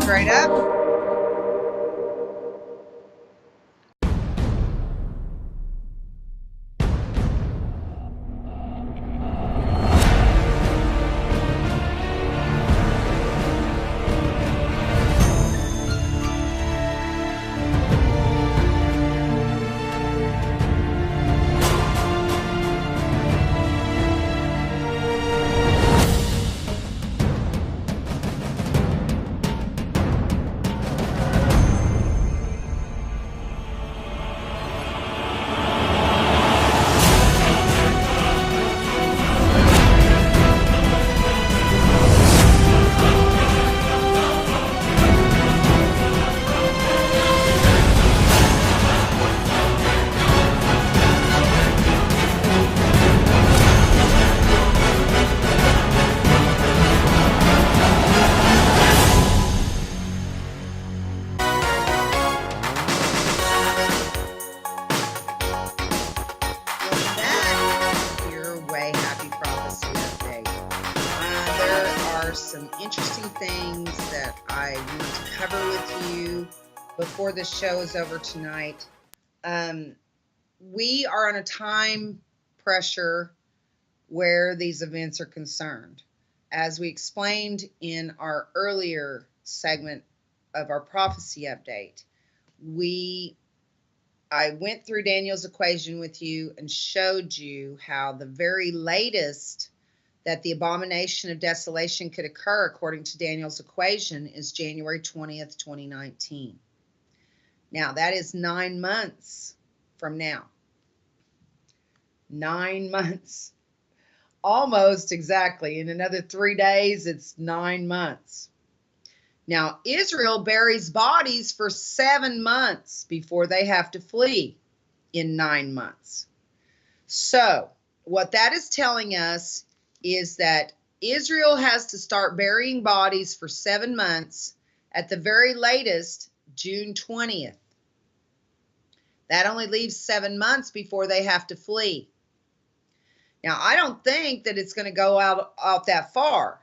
Straight up. Some interesting things that I want to cover with you before the show is over tonight. We are on a time pressure where these events are concerned. As we explained in our earlier segment of our prophecy update, I went through Daniel's equation with you and showed you how the very latest that the abomination of desolation could occur according to Daniel's equation is January 20th, 2019. Now, that is 9 months from now. 9 months. Almost exactly. In another 3 days, it's 9 months. Now, Israel buries bodies for 7 months before they have to flee in 9 months. So, what that is telling us is that Israel has to start burying bodies for 7 months, at the very latest, June 20th. That only leaves 7 months before they have to flee. Now, I don't think that it's going to go out that far.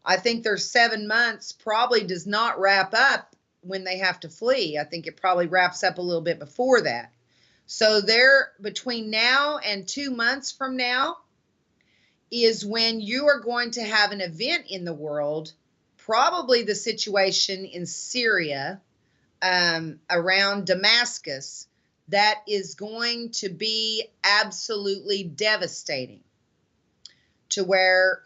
I think their 7 months probably does not wrap up when they have to flee. I think it probably wraps up a little bit before that. So there, between now and 2 months from now, is when you are going to have an event in the world, probably the situation in Syria, around Damascus, that is going to be absolutely devastating, to where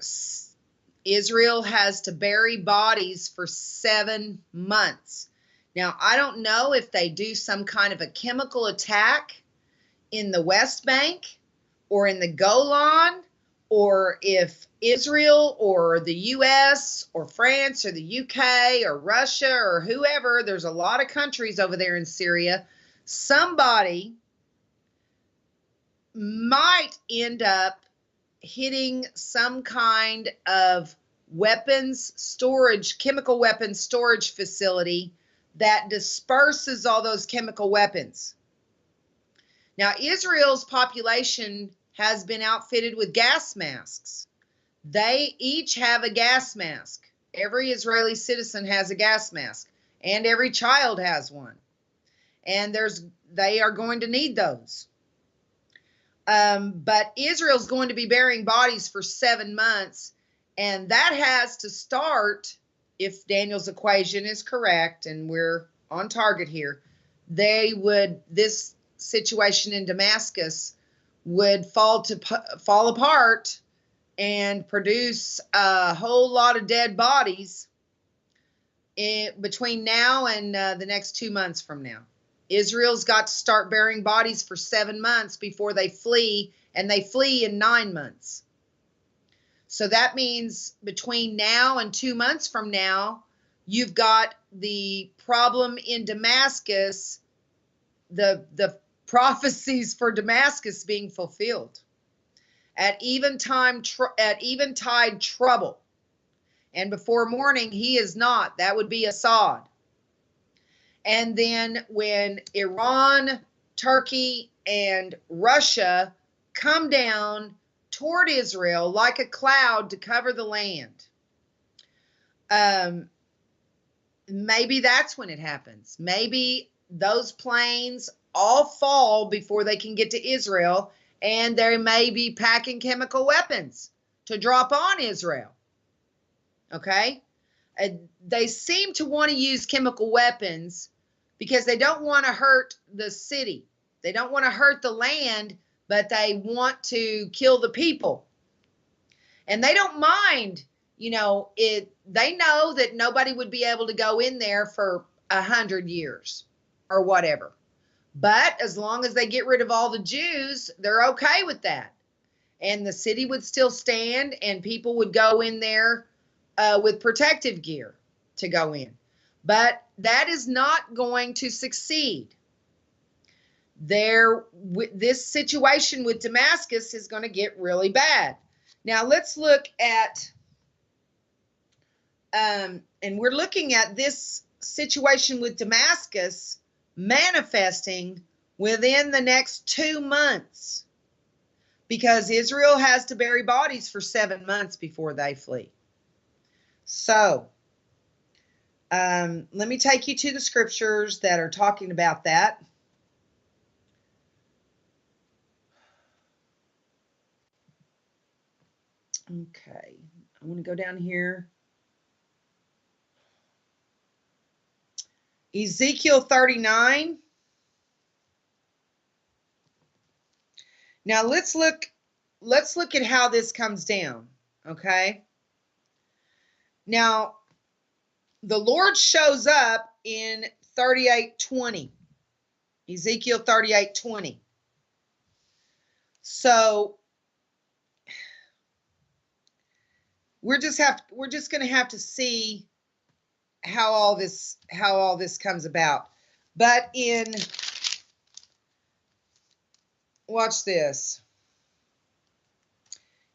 Israel has to bury bodies for 7 months. Now, I don't know if they do some kind of a chemical attack in the West Bank or in the Golan, or if Israel or the U.S. or France or the U.K. or Russia or whoever, there's a lot of countries over there in Syria, somebody might end up hitting some kind of weapons storage, chemical weapons storage facility that disperses all those chemical weapons. Now, Israel's population has been outfitted with gas masks. They each have a gas mask. Every Israeli citizen has a gas mask, and every child has one. And they are going to need those. But Israel's going to be burying bodies for 7 months, and that has to start, if Daniel's equation is correct, and we're on target here, this situation in Damascus would fall apart and produce a whole lot of dead bodies between now and the next 2 months from now. Israel's got to start burying bodies for 7 months before they flee, and they flee in 9 months. So that means between now and 2 months from now, you've got the problem in Damascus, the prophecies for Damascus being fulfilled at eventide trouble, and before morning he is not. That would be Assad. And then when Iran, Turkey, and Russia come down toward Israel like a cloud to cover the land. Maybe that's when it happens. Maybe those planes all fall before they can get to Israel, and they may be packing chemical weapons to drop on Israel. Okay? They seem to want to use chemical weapons because they don't want to hurt the city. They don't want to hurt the land, but they want to kill the people. And they don't mind, they know that nobody would be able to go in there for 100 years or whatever. But as long as they get rid of all the Jews, they're okay with that. And the city would still stand, and people would go in there with protective gear to go in. But that is not going to succeed. This situation with Damascus is going to get really bad. Now let's look at, and we're looking at this situation with Damascus manifesting within the next 2 months, because Israel has to bury bodies for 7 months before they flee. So let me take you to the scriptures that are talking about that. Okay, I want to go down here. Ezekiel 39. Now let's look at how this comes down, okay? Now, the Lord shows up in 38:20. Ezekiel 38:20. So we're just going to have to see how all this comes about. But watch this.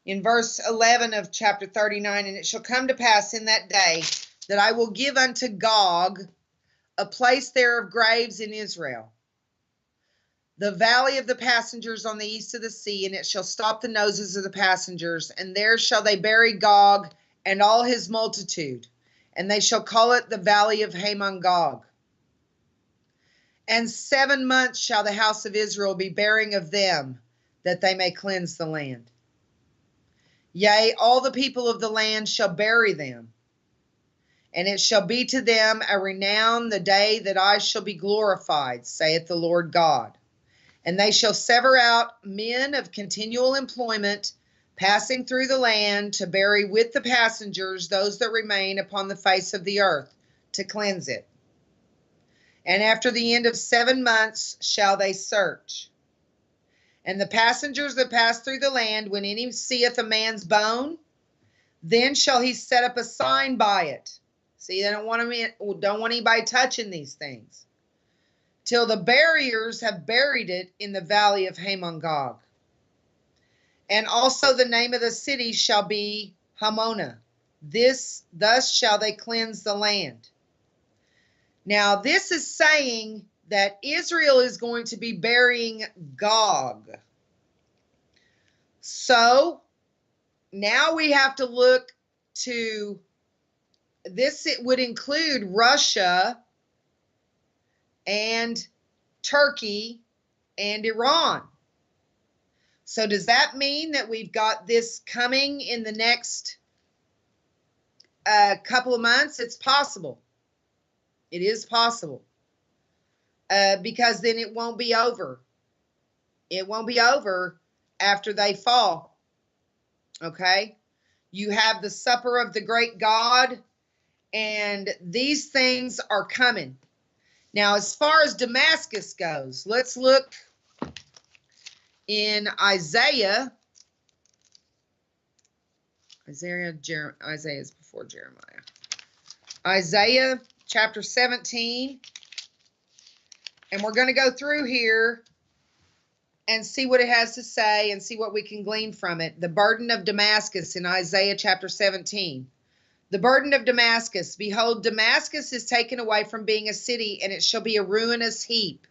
In verse 11 of chapter 39, and it shall come to pass in that day that I will give unto Gog a place there of graves in Israel, the valley of the passengers on the east of the sea, and it shall stop the noses of the passengers, and there shall they bury Gog and all his multitude, and they shall call it the valley of Hamon-Gog. And 7 months shall the house of Israel be burying of them, that they may cleanse the land. Yea, all the people of the land shall bury them, and it shall be to them a renown the day that I shall be glorified, saith the Lord God. And they shall sever out men of continual employment, passing through the land, to bury with the passengers those that remain upon the face of the earth, to cleanse it. And after the end of 7 months shall they search. And the passengers that pass through the land, when any seeth a man's bone, then shall he set up a sign by it. See, they don't want anybody touching these things, till the buriers have buried it in the valley of Hamon-Gog. And also the name of the city shall be Hamona. Thus shall they cleanse the land. Now, this is saying that Israel is going to be burying Gog. So now we have to look to this. It would include Russia and Turkey and Iran. So does that mean that we've got this coming in the next couple of months? It's possible. It is possible. Because then it won't be over. It won't be over after they fall. Okay? You have the supper of the great God, and these things are coming. Now, as far as Damascus goes, let's look in Isaiah. Isaiah is before Jeremiah. Isaiah chapter 17. And we're going to go through here and see what it has to say and see what we can glean from it. The burden of Damascus in Isaiah chapter 17. The burden of Damascus. Behold, Damascus is taken away from being a city, and it shall be a ruinous heap.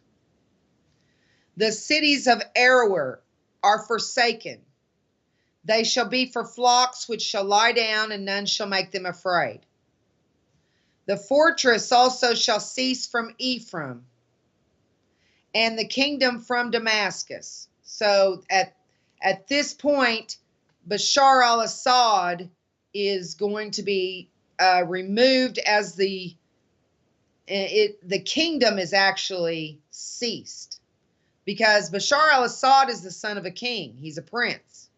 The cities of Aroer are forsaken. They shall be for flocks which shall lie down, and none shall make them afraid. The fortress also shall cease from Ephraim, and the kingdom from Damascus. So at this point, Bashar al-Assad is going to be removed as the kingdom is actually ceased, because Bashar al-Assad is the son of a king. He's a prince.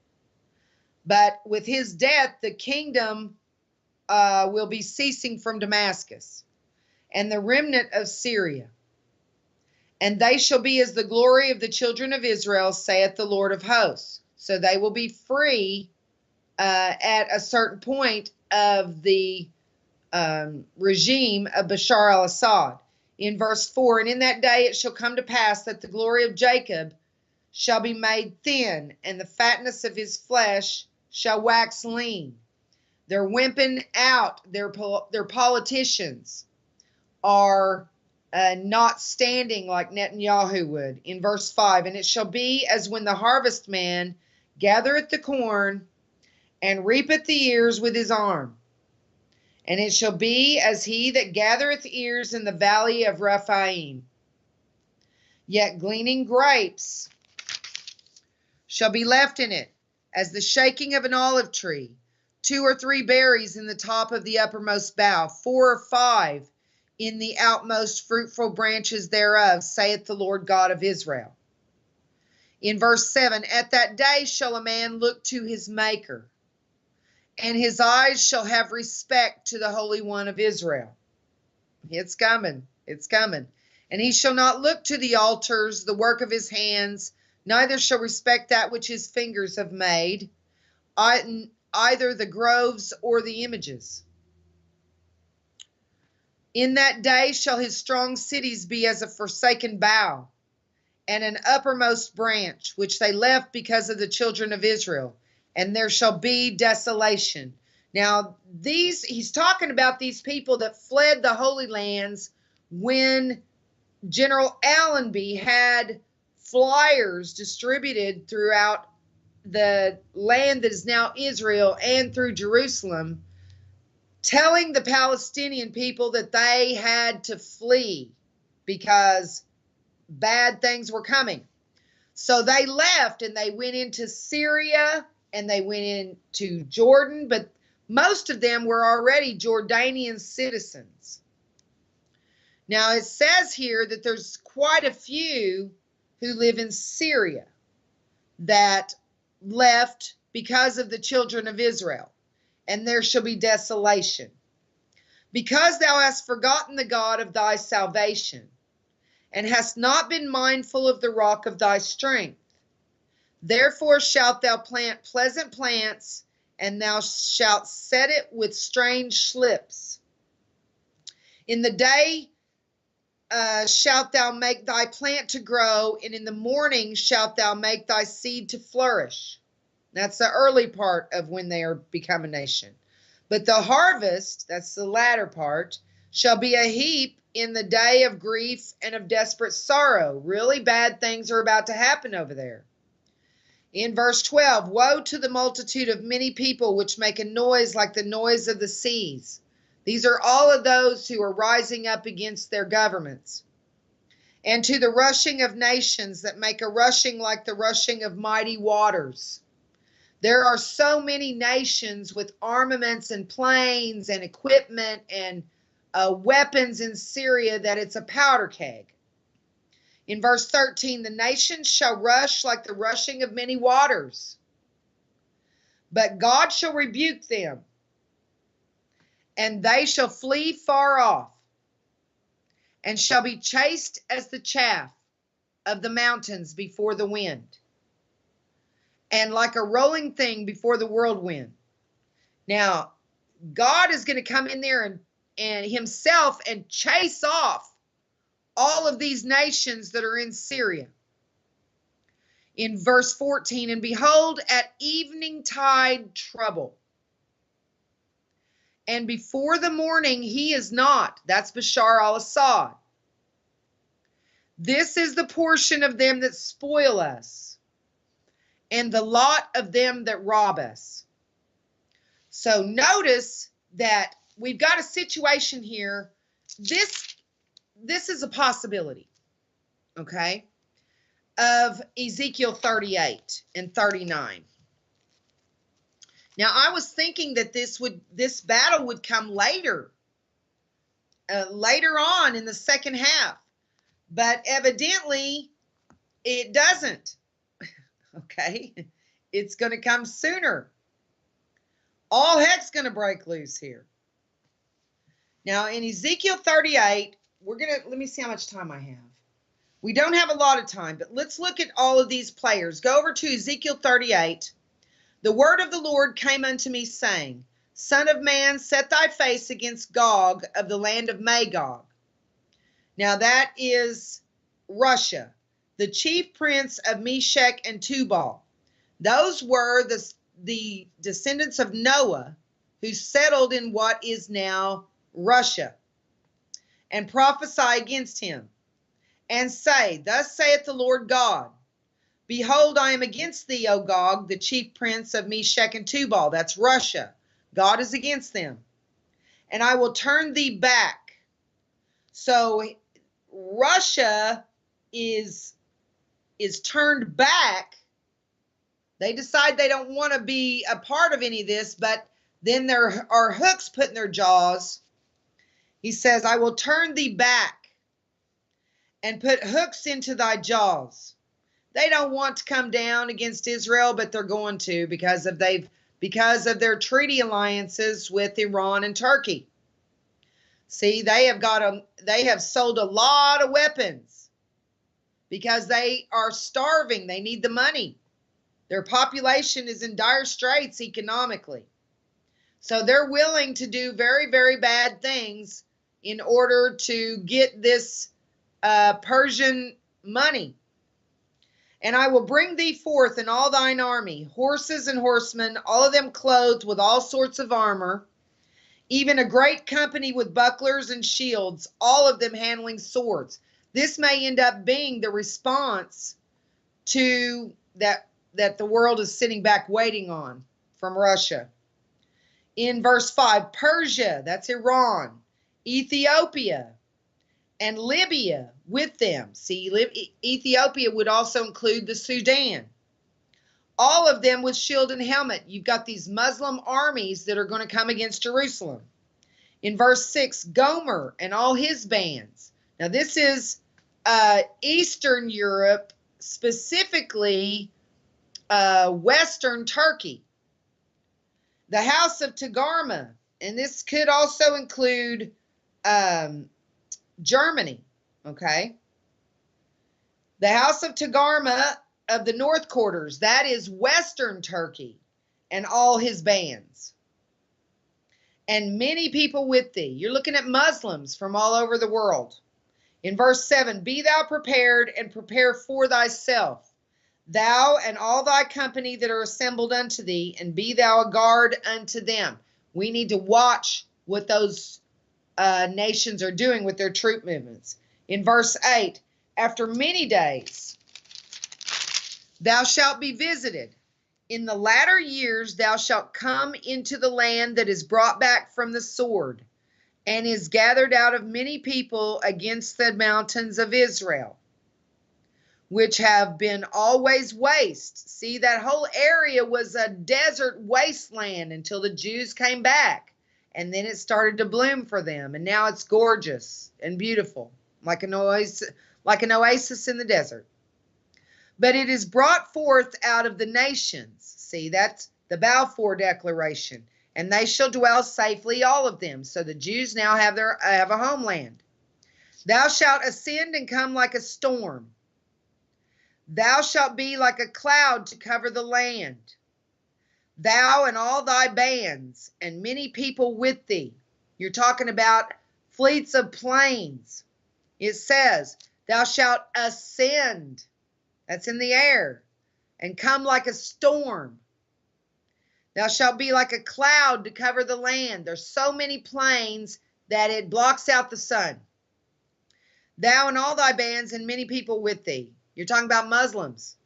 But with his death, the kingdom will be ceasing from Damascus and the remnant of Syria. And they shall be as the glory of the children of Israel, saith the Lord of hosts. So they will be free at a certain point of the regime of Bashar al-Assad. In verse 4, and in that day it shall come to pass that the glory of Jacob shall be made thin, and the fatness of his flesh shall wax lean. They're wimping out. Their politicians are not standing like Netanyahu would. In verse 5, and it shall be as when the harvestman gathereth the corn and reapeth the ears with his arm. And it shall be as he that gathereth ears in the valley of Rephaim. Yet gleaning grapes shall be left in it, as the shaking of an olive tree, 2 or 3 berries in the top of the uppermost bough, 4 or 5 in the outmost fruitful branches thereof, saith the Lord God of Israel. In verse 7, at that day shall a man look to his Maker, and his eyes shall have respect to the Holy One of Israel. It's coming. It's coming. And he shall not look to the altars, the work of his hands, neither shall respect that which his fingers have made, either the groves or the images. In that day shall his strong cities be as a forsaken bough, and an uppermost branch, which they left because of the children of Israel, and there shall be desolation. Now, he's talking about these people that fled the Holy Lands when General Allenby had flyers distributed throughout the land that is now Israel and through Jerusalem, telling the Palestinian people that they had to flee because bad things were coming. So they left and they went into Syria and they went into Jordan, but most of them were already Jordanian citizens. Now it says here that there's quite a few who live in Syria that left because of the children of Israel, and there shall be desolation. Because thou hast forgotten the God of thy salvation, and hast not been mindful of the rock of thy strength, therefore shalt thou plant pleasant plants, and thou shalt set it with strange slips. In the day shalt thou make thy plant to grow, and in the morning shalt thou make thy seed to flourish. That's the early part of when they are become a nation. But the harvest, that's the latter part, shall be a heap in the day of grief and of desperate sorrow. Really bad things are about to happen over there. In verse 12, woe to the multitude of many people which make a noise like the noise of the seas. These are all of those who are rising up against their governments. And to the rushing of nations that make a rushing like the rushing of mighty waters. There are so many nations with armaments and planes and equipment and weapons in Syria that it's a powder keg. In verse 13, the nations shall rush like the rushing of many waters, but God shall rebuke them, and they shall flee far off, and shall be chased as the chaff of the mountains before the wind, and like a rolling thing before the whirlwind. Now, God is going to come in there and himself and chase off all of these nations that are in Syria. In verse 14, and behold, at evening tide trouble, and before the morning he is not. That's Bashar al-Assad. This is the portion of them that spoil us, and the lot of them that rob us. So notice that we've got a situation here. This is a possibility, okay, of Ezekiel 38 and 39. Now, I was thinking that this battle would come later on in the second half, but evidently it doesn't. Okay, it's going to come sooner. All heck's going to break loose here. Now, in Ezekiel 38, let me see how much time I have. We don't have a lot of time, but let's look at all of these players. Go over to Ezekiel 38. The word of the Lord came unto me, saying, Son of man, set thy face against Gog of the land of Magog. Now that is Russia, the chief prince of Meshech and Tubal. Those were the descendants of Noah, who settled in what is now Russia, and prophesy against him, and say, Thus saith the Lord God, Behold, I am against thee, O Gog, the chief prince of Meshech and Tubal. That's Russia. God is against them. And I will turn thee back. So Russia is turned back. They decide they don't want to be a part of any of this, but then there are hooks put in their jaws. He says, I will turn thee back and put hooks into thy jaws. They don't want to come down against Israel, but they're going to because of their treaty alliances with Iran and Turkey. See, they have sold a lot of weapons because they are starving. They need the money. Their population is in dire straits economically. So they're willing to do very, very bad things in order to get this Persian money. And I will bring thee forth in all thine army, horses and horsemen, all of them clothed with all sorts of armor, even a great company with bucklers and shields, all of them handling swords. This may end up being the response to that the world is sitting back waiting on from Russia. In verse 5, Persia, that's Iran, Ethiopia, and Libya with them. See, Ethiopia would also include the Sudan. All of them with shield and helmet. You've got these Muslim armies that are going to come against Jerusalem. In verse 6, Gomer and all his bands. Now this is Eastern Europe, specifically Western Turkey. The house of Togarmah, and this could also include Germany, okay? The house of Togarmah of the north quarters, that is Western Turkey, and all his bands. And many people with thee. You're looking at Muslims from all over the world. In verse 7, Be thou prepared and prepare for thyself, thou and all thy company that are assembled unto thee, and be thou a guard unto them. We need to watch what those nations are doing with their troop movements. In verse 8, after many days thou shalt be visited. In the latter years thou shalt come into the land that is brought back from the sword, and is gathered out of many people against the mountains of Israel, which have been always waste. See, that whole area was a desert wasteland until the Jews came back. And then it started to bloom for them. And now it's gorgeous and beautiful, like an oasis in the desert. But it is brought forth out of the nations. See, that's the Balfour Declaration. And they shall dwell safely, all of them. So the Jews now have a homeland. Thou shalt ascend and come like a storm. Thou shalt be like a cloud to cover the land. Thou and all thy bands, and many people with thee. You're talking about fleets of planes. It says, thou shalt ascend. That's in the air. And come like a storm. Thou shalt be like a cloud to cover the land. There's so many planes that it blocks out the sun. Thou and all thy bands, and many people with thee. You're talking about Muslims.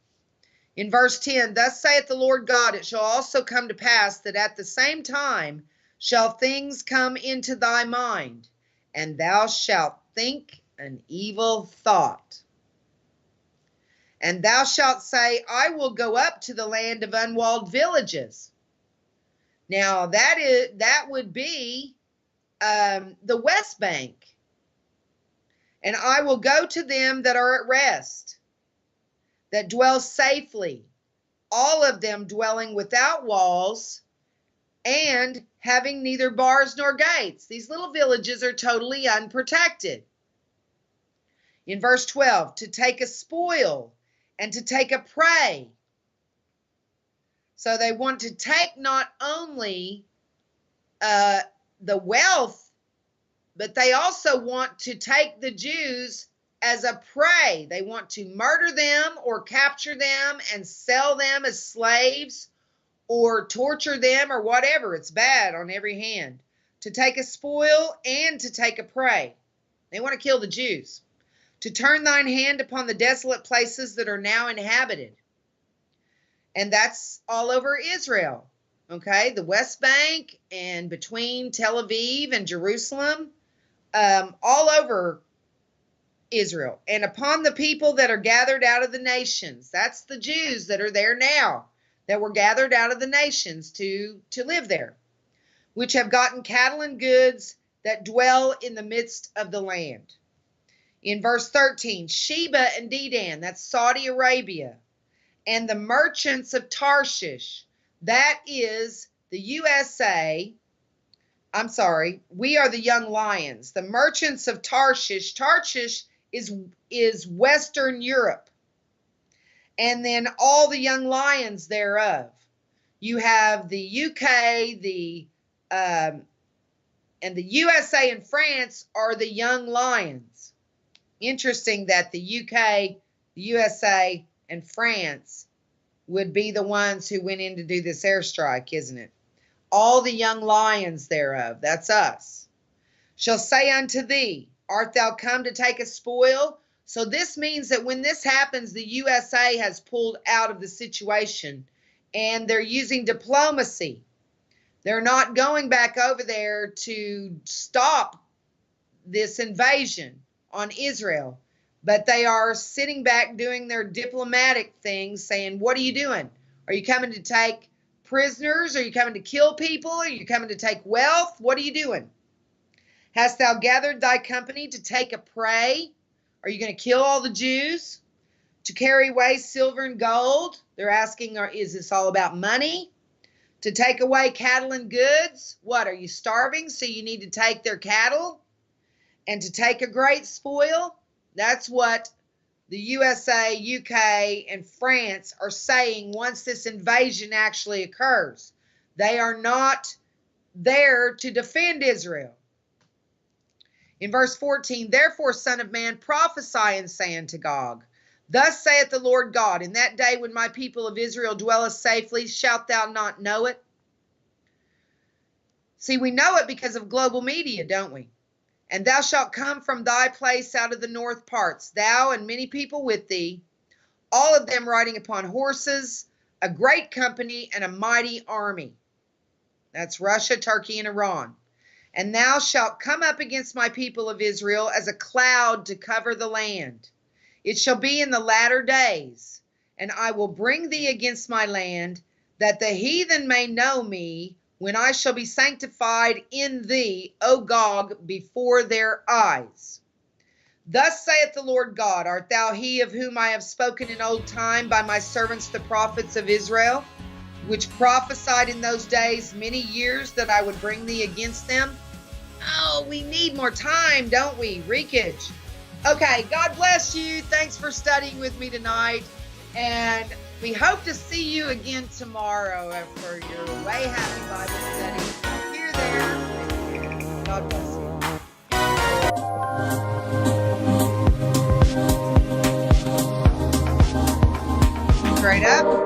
In verse 10, thus saith the Lord God, it shall also come to pass that at the same time shall things come into thy mind, and thou shalt think an evil thought. And thou shalt say, I will go up to the land of unwalled villages. Now that would be the West Bank. And I will go to them that are at rest, that dwell safely, all of them dwelling without walls and having neither bars nor gates. These little villages are totally unprotected. In verse 12, to take a spoil and to take a prey. So they want to take not only the wealth, but they also want to take the Jews as a prey. They want to murder them or capture them and sell them as slaves or torture them or whatever. It's bad on every hand. To take a spoil and to take a prey. They want to kill the Jews. To turn thine hand upon the desolate places that are now inhabited. And that's all over Israel. Okay, the West Bank and between Tel Aviv and Jerusalem, all over Israel. And upon the people that are gathered out of the nations. That's the Jews that are there now, that were gathered out of the nations to live there, which have gotten cattle and goods that dwell in the midst of the land. In verse 13, Sheba and Dedan, that's Saudi Arabia, and the merchants of Tarshish, that is the USA. I'm sorry, we are the young lions. The merchants of Tarshish. Tarshish is Western Europe. And then all the young lions thereof. You have the UK, and the USA and France are the young lions. Interesting that the UK, the USA, and France would be the ones who went in to do this airstrike, isn't it? All the young lions thereof, that's us, shall say unto thee, art thou come to take a spoil? So this means that when this happens, the USA has pulled out of the situation and they're using diplomacy. They're not going back over there to stop this invasion on Israel, but they are sitting back doing their diplomatic things, saying, what are you doing? Are you coming to take prisoners? Are you coming to kill people? Are you coming to take wealth? What are you doing? Hast thou gathered thy company to take a prey? Are you going to kill all the Jews? To carry away silver and gold? They're asking, is this all about money? To take away cattle and goods? What, are you starving, so you need to take their cattle? And to take a great spoil? That's what the USA, UK, and France are saying once this invasion actually occurs. They are not there to defend Israel. In verse 14, therefore, son of man, prophesy and say unto Gog, thus saith the Lord God, in that day when my people of Israel dwelleth safely, shalt thou not know it? See, we know it because of global media, don't we? And thou shalt come from thy place out of the north parts, thou and many people with thee, all of them riding upon horses, a great company and a mighty army. That's Russia, Turkey, and Iran. And thou shalt come up against my people of Israel as a cloud to cover the land. It shall be in the latter days, and I will bring thee against my land, that the heathen may know me, when I shall be sanctified in thee, O Gog, before their eyes. Thus saith the Lord God, art thou he of whom I have spoken in old time by my servants the prophets of Israel, which prophesied in those days many years that I would bring thee against them? Oh, we need more time, don't we? Reekage. Okay, God bless you. Thanks for studying with me tonight. And we hope to see you again tomorrow for your Way Happy Bible study. Here, there, and here. God bless you. Straight up.